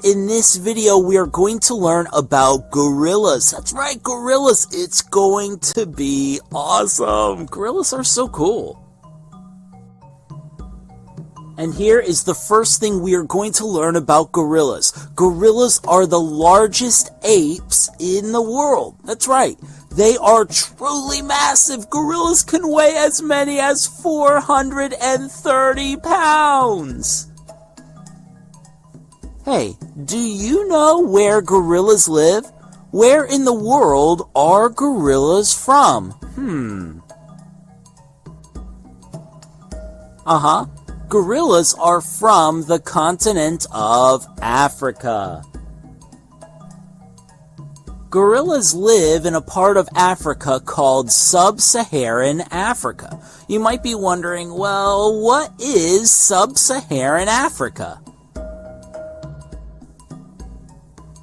in this video we are going to learn about gorillas. That's right, gorillas. It's going to be awesome. Gorillas are so cool. And here is the first thing we are going to learn about gorillas. Gorillas are the largest apes in the world. That's right. They are truly massive. Gorillas can weigh as many as 430 pounds. Hey, do you know where gorillas live? Where in the world are gorillas from? Gorillas are from the continent of Africa. Gorillas live in a part of Africa called sub-Saharan Africa. You might be wondering, well, what is sub-Saharan Africa?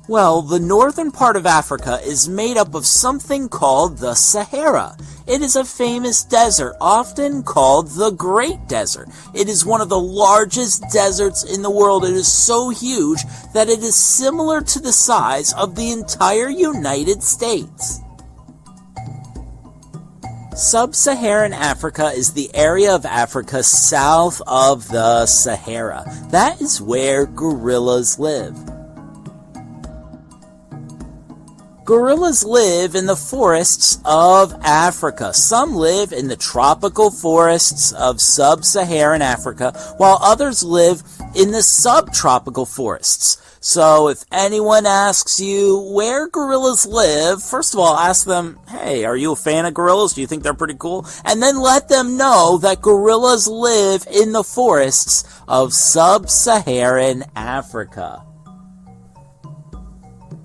Well, the northern part of Africa is made up of something called the Sahara. It is a famous desert, often called the Great Desert. It is one of the largest deserts in the world. It is so huge that it is similar to the size of the entire United States. Sub-Saharan Africa is the area of Africa south of the Sahara. That is where gorillas live. Gorillas live in the forests of Africa. Some live in the tropical forests of sub-Saharan Africa, while others live in the subtropical forests. So if anyone asks you where gorillas live, first of all, ask them, hey, are you a fan of gorillas? Do you think they're pretty cool? And then let them know that gorillas live in the forests of sub-Saharan Africa.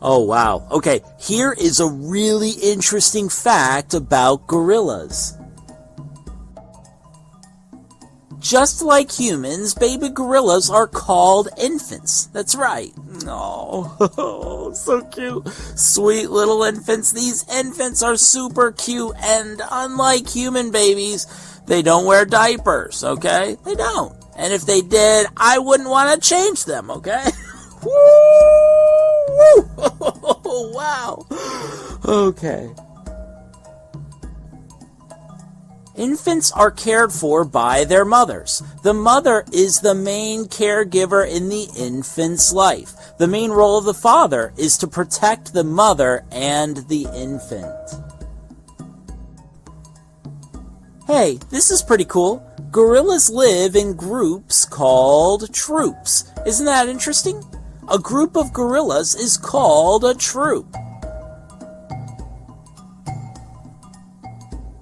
Oh, wow. Okay, here is a really interesting fact about gorillas. Just like humans, baby gorillas are called infants. That's right. Oh, so cute. Sweet little infants. These infants are super cute, and unlike human babies, they don't wear diapers, okay? They don't. And if they did, I wouldn't want to change them, okay? Woo! Wow. Okay. Infants are cared for by their mothers. The mother is the main caregiver in the infant's life. The main role of the father is to protect the mother and the infant. Hey, this is pretty cool. Gorillas live in groups called troops. Isn't that interesting? A group of gorillas is called a troop.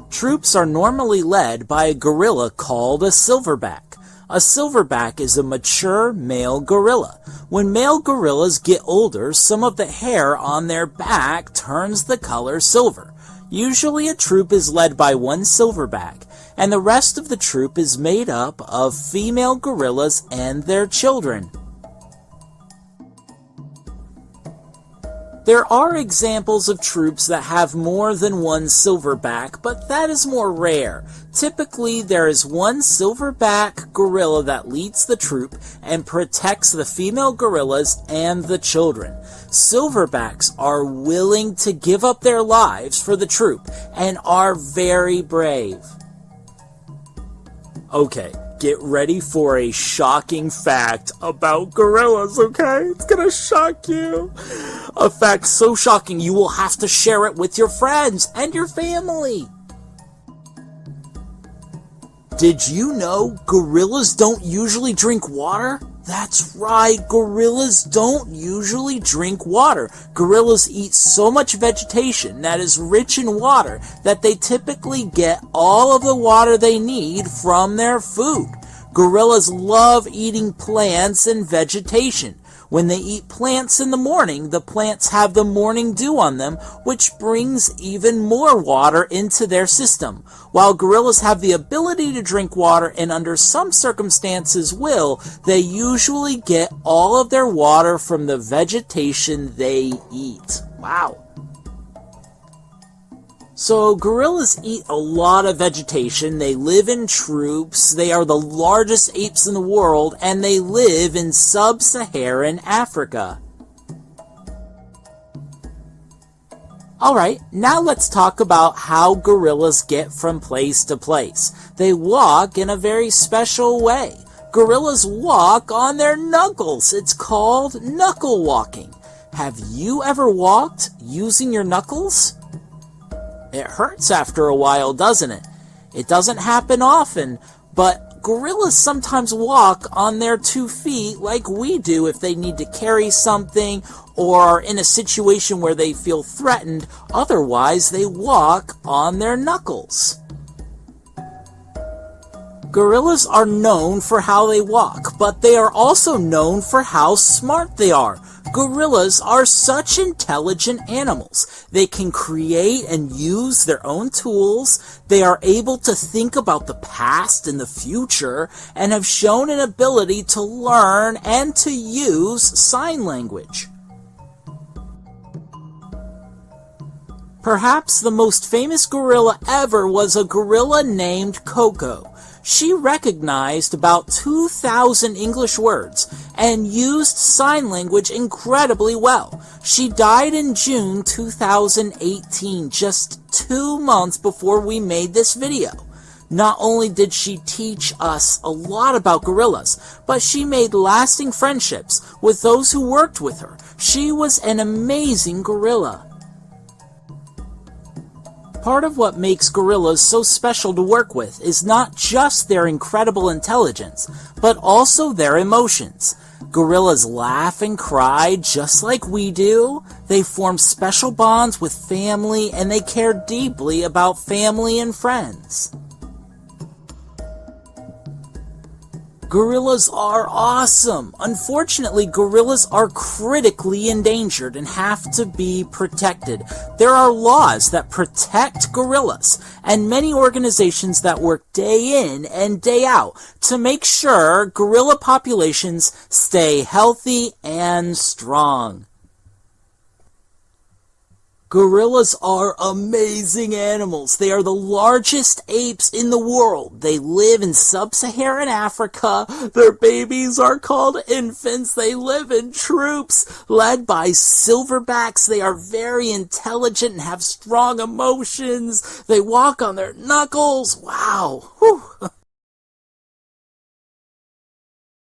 Troops are normally led by a gorilla called a silverback. A silverback is a mature male gorilla. When male gorillas get older, some of the hair on their back turns the color silver. Usually a troop is led by one silverback, and the rest of the troop is made up of female gorillas and their children. There are examples of troops that have more than one silverback, but that is more rare. Typically, there is one silverback gorilla that leads the troop and protects the female gorillas and the children. Silverbacks are willing to give up their lives for the troop and are very brave. Okay. Get ready for a shocking fact about gorillas, okay? It's gonna shock you. A fact so shocking you will have to share it with your friends and your family. Did you know gorillas don't usually drink water? That's right, gorillas don't usually drink water. Gorillas eat so much vegetation that is rich in water that they typically get all of the water they need from their food. Gorillas love eating plants and vegetation. When they eat plants in the morning, the plants have the morning dew on them, which brings even more water into their system. While gorillas have the ability to drink water and under some circumstances will, they usually get all of their water from the vegetation they eat. Wow. So gorillas eat a lot of vegetation, they live in troops, they are the largest apes in the world, and they live in sub-Saharan Africa. Alright, now let's talk about how gorillas get from place to place. They walk in a very special way. Gorillas walk on their knuckles. It's called knuckle walking. Have you ever walked using your knuckles? It hurts after a while, doesn't it? It doesn't happen often, but gorillas sometimes walk on their 2 feet like we do if they need to carry something or are in a situation where they feel threatened. Otherwise, they walk on their knuckles. Gorillas are known for how they walk, but they are also known for how smart they are. Gorillas are such intelligent animals. They can create and use their own tools. They are able to think about the past and the future and have shown an ability to learn and to use sign language. Perhaps the most famous gorilla ever was a gorilla named Coco. She recognized about 2,000 English words and used sign language incredibly well. She died in June 2018, just 2 months before we made this video. Not only did she teach us a lot about gorillas, but she made lasting friendships with those who worked with her. She was an amazing gorilla. Part of what makes gorillas so special to work with is not just their incredible intelligence, but also their emotions. Gorillas laugh and cry just like we do. They form special bonds with family, and they care deeply about family and friends. Gorillas are awesome. Unfortunately, gorillas are critically endangered and have to be protected. There are laws that protect gorillas, and many organizations that work day in and day out to make sure gorilla populations stay healthy and strong. Gorillas are amazing animals. They are the largest apes in the world. They live in sub-Saharan Africa. Their babies are called infants. They live in troops led by silverbacks. They are very intelligent and have strong emotions. They walk on their knuckles. Wow. Whew.